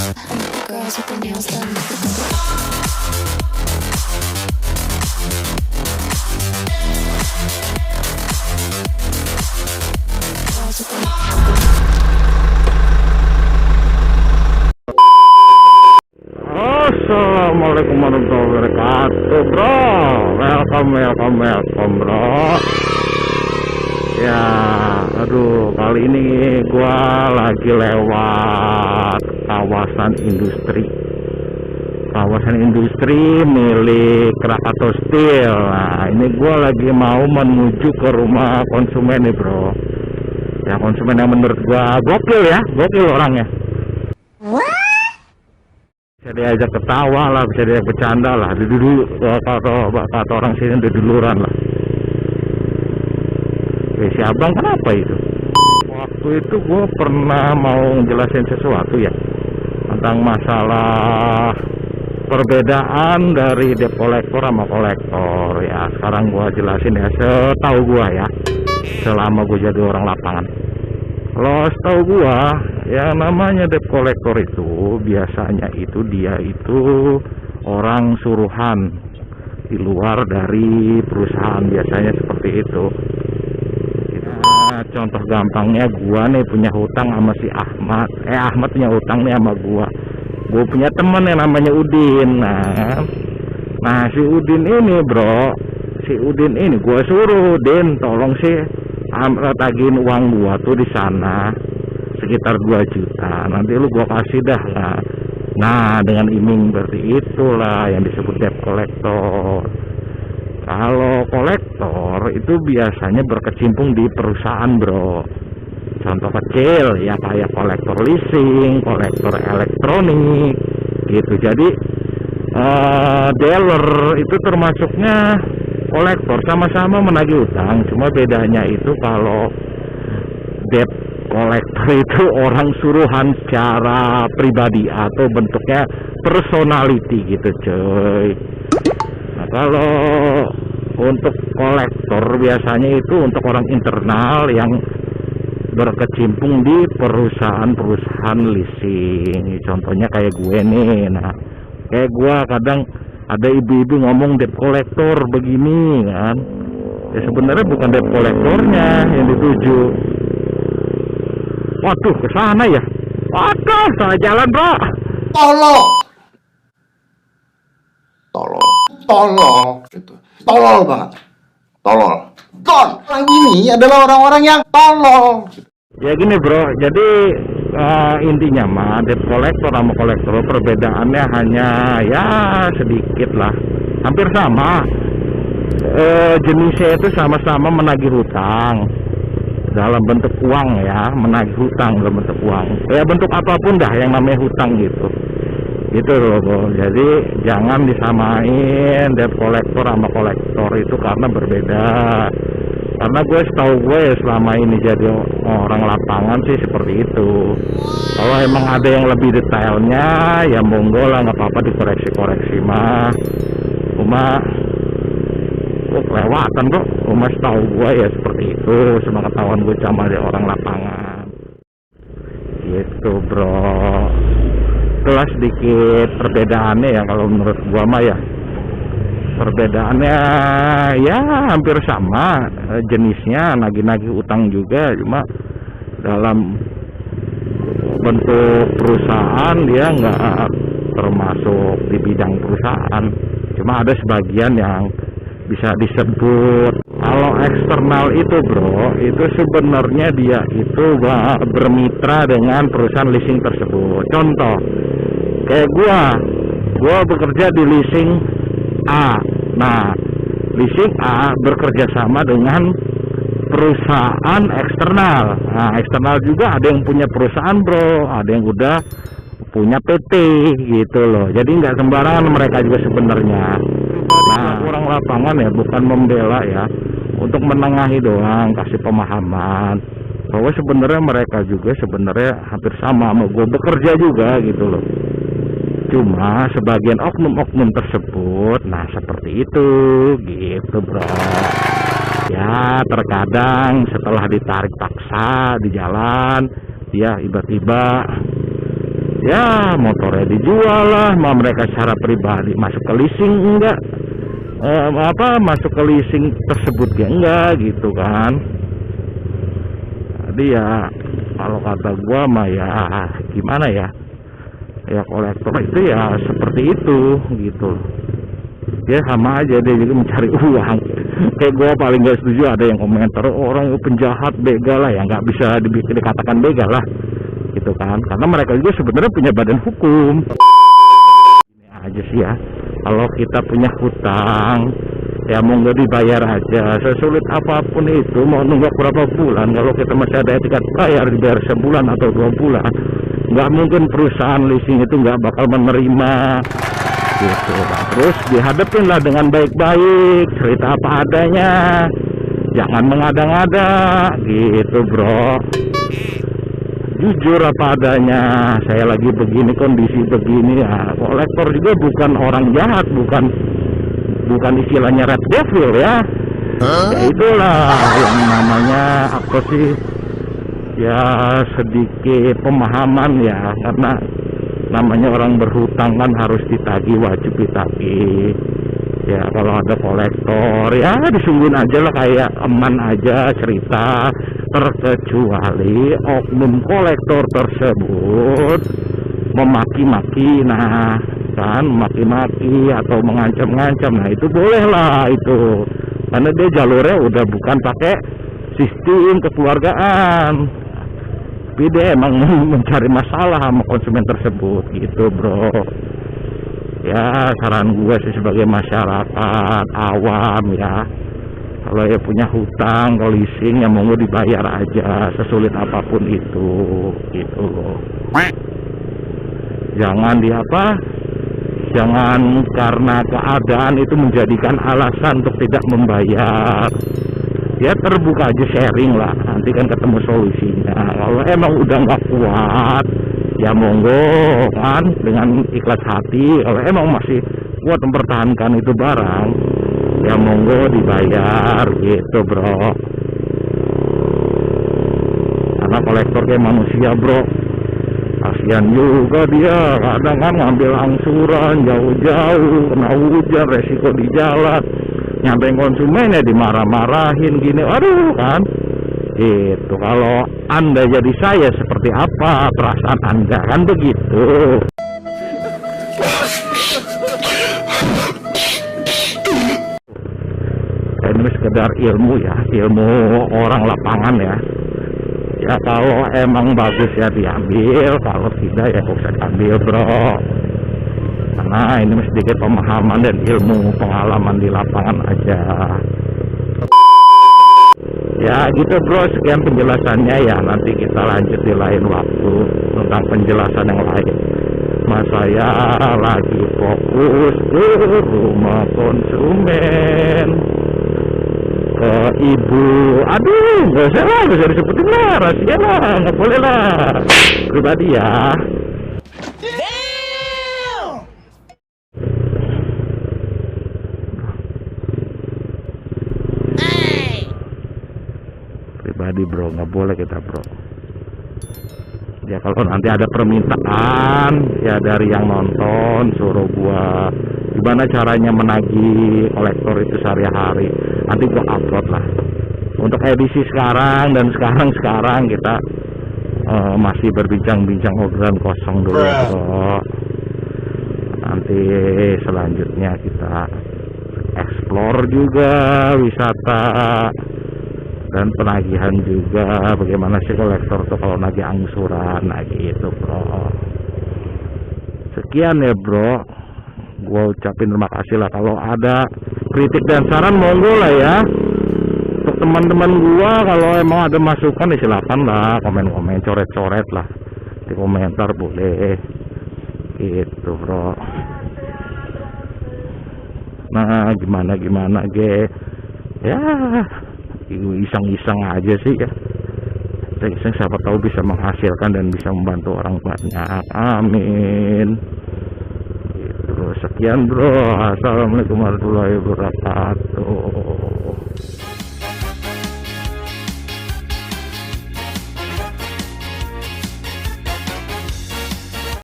Girls with their nails done. Girls with their Assalamualaikum warahmatullahi wabarakatuh, bro. Welcome, bro. Ya, aduh, kali ini gua lagi lewat kawasan industri milik Krakatau Steel. Nah, ini gua lagi mau menuju ke rumah konsumen nih, bro. Ya, konsumen yang menurut gua gokil orangnya. Bisa diajak ketawa lah, bisa diajak bercanda lah. Dulu kata orang sini duluran lah. Si abang kenapa itu? Waktu itu gue pernah mau ngejelasin sesuatu ya tentang masalah perbedaan dari debt collector sama kolektor. Ya sekarang gue jelasin ya setahu gue ya, selama gue jadi orang lapangan. Kalau setahu gue yang namanya debt collector itu biasanya itu dia itu orang suruhan di luar dari perusahaan, biasanya seperti itu. Contoh gampangnya gua nih punya hutang sama si Ahmad. Ahmad punya hutang nih sama gua punya temen yang namanya Udin. Nah si Udin ini, bro, gua suruh, Din tolong sih tagihin uang gua tuh di sana sekitar 2 juta, nanti lu gua kasih dah lah. Nah dengan iming berarti itulah yang disebut debt collector. Kalau kolektor itu biasanya berkecimpung di perusahaan, bro. Contoh kecil ya kayak kolektor leasing, kolektor elektronik gitu. Jadi dealer itu termasuknya kolektor, sama-sama menagih utang. Cuma bedanya itu kalau debt kolektor itu orang suruhan secara pribadi atau bentuknya personality gitu, coy. Nah, kalau untuk kolektor biasanya itu untuk orang internal yang berkecimpung di perusahaan leasing. Contohnya kayak gue nih. Nah, kayak gue kadang ada ibu-ibu ngomong debt collector begini kan. Ya sebenarnya bukan debt collectornya yang dituju. Waduh, ke sana ya. Waduh, salah jalan, bro. Tolol gitu. Tolol banget. Tolol. Orang ini adalah orang-orang yang tolol gitu. Ya gini, bro. Jadi intinya mah debt collector sama kolektor perbedaannya hanya ya sedikit lah. Hampir sama. Jenisnya itu sama-sama menagih hutang dalam bentuk uang ya, menagih hutang dalam bentuk uang. Ya bentuk apapun dah yang namanya hutang gitu. Gitu loh, bro. Jadi jangan disamain debt collector sama kolektor itu karena berbeda. Karena gue setahu gue ya selama ini jadi orang lapangan sih seperti itu. Kalau emang ada yang lebih detailnya ya monggo lah, nggak apa-apa dikoreksi mah. Cuma kelewatan, bro. Cuma setahu gue ya seperti itu, cuma ketahuan gue sama dia orang lapangan. Gitu, bro. Itulah sedikit perbedaannya ya kalau menurut gua mah ya. Perbedaannya ya hampir sama, jenisnya nagih-nagih utang juga, cuma dalam bentuk perusahaan dia nggak termasuk di bidang perusahaan. Cuma ada sebagian yang bisa disebut. Kalau eksternal itu, bro, itu sebenarnya dia itu bermitra dengan perusahaan leasing tersebut. Contoh kayak gua bekerja di leasing A. Nah, leasing A bekerja sama dengan perusahaan eksternal. Nah, eksternal juga ada yang punya perusahaan, bro, ada yang udah punya PT gitu loh. Jadi nggak sembarangan mereka juga sebenarnya. Nah, orang lapangan ya bukan membela ya, untuk menengahi doang, kasih pemahaman bahwa sebenarnya mereka juga sebenarnya hampir sama gue bekerja juga gitu loh. Cuma sebagian oknum-oknum tersebut, nah seperti itu gitu, bro. Ya terkadang setelah ditarik paksa di jalan, dia tiba-tiba Ya motornya dijual lah, mau mereka secara pribadi masuk ke leasing enggak, masuk ke leasing tersebut ya enggak gitu kan. Jadi ya kalau kata gua mah ya gimana ya, ya kolektor itu ya seperti itu gitu. Dia sama aja, dia juga mencari uang. Kayak gua paling gak setuju ada yang komentar orang penjahat begal lah, ya nggak bisa dikatakan begal lah gitu kan, karena mereka juga sebenarnya punya badan hukum. Ini aja sih ya, kalau kita punya hutang ya mau nggak dibayar aja, sesulit apapun itu, mau nunggu berapa bulan, kalau kita masih ada etikat bayar, dibayar sebulan atau 2 bulan, nggak mungkin perusahaan leasing itu nggak bakal menerima gitu. Terus dihadapin lah dengan baik-baik, cerita apa adanya, jangan mengada-ngada gitu bro, jujur apa adanya. Saya lagi begini, kondisi begini ya. Kolektor juga bukan orang jahat, bukan istilahnya red devil ya. Ya itulah yang namanya apa sih ya, sedikit pemahaman ya, karena namanya orang berhutang kan harus ditagih, wajib ditagih ya. Kalau ada kolektor ya disungguhin aja lah, kayak eman aja cerita, terkecuali oknum kolektor tersebut memaki-maki, nah kan, maki-maki atau mengancam-ngancam, nah itu boleh lah itu, karena dia jalurnya udah bukan pakai sistem kekeluargaan, tapi dia emang mencari masalah sama konsumen tersebut gitu bro. Ya saran gue sih sebagai masyarakat awam ya, kalau ya punya hutang ke leasing ya mau dibayar aja sesulit apapun itu gitu loh. Jangan jangan karena keadaan itu menjadikan alasan untuk tidak membayar. Ya terbuka aja, sharing lah, nanti kan ketemu solusinya. Kalau emang udah nggak kuat ya monggo kan, dengan ikhlas hati. Kalau emang masih kuat mempertahankan itu barang ya monggo dibayar gitu bro, karena kolektor kayak manusia bro, kasihan juga dia, kadang kan ngambil angsuran jauh-jauh, kena hujan, resiko di jalan, nyampe konsumennya dimarah-marahin gini, aduh kan itu. Kalau anda jadi saya seperti apa perasaan anda, kan begitu. Ini sekedar ilmu ya, ilmu orang lapangan ya. Ya kalau emang bagus ya diambil, kalau tidak ya nggak usah diambil bro, karena ini sedikit pemahaman dan ilmu pengalaman di lapangan aja. Ya gitu bro, sekian penjelasannya ya, nanti kita lanjut di lain waktu tentang penjelasan yang lain. Mas saya lagi fokus ke rumah konsumen, ke ibu, aduh nggak usah lah, nggak usah disebutin lah, rahasia lah, nggak boleh lah, pribadi ya. Pribadi bro, nggak boleh kita bro. Ya kalau nanti ada permintaan ya dari yang nonton, suruh gua gimana caranya menagih kolektor itu sehari-hari, nanti gua upload lah. Untuk edisi sekarang dan sekarang kita masih berbincang-bincang, obrolan kosong dulu bro. Nanti selanjutnya kita explore juga wisata dan penagihan juga, bagaimana sih kolektor tuh kalau nagih angsuran, nah gitu bro. Sekian ya bro, gua ucapin terima kasih lah. Kalau ada kritik dan saran monggo lah ya. Untuk teman-teman gua kalau emang ada masukan ya silakan lah, komen-komen, coret-coret lah di komentar boleh gitu bro. Nah gimana ge ya, iseng-iseng aja sih ya, iseng siapa tahu bisa menghasilkan dan bisa membantu orang banyak, amin gitu. Sekian bro, assalamualaikum warahmatullahi wabarakatuh.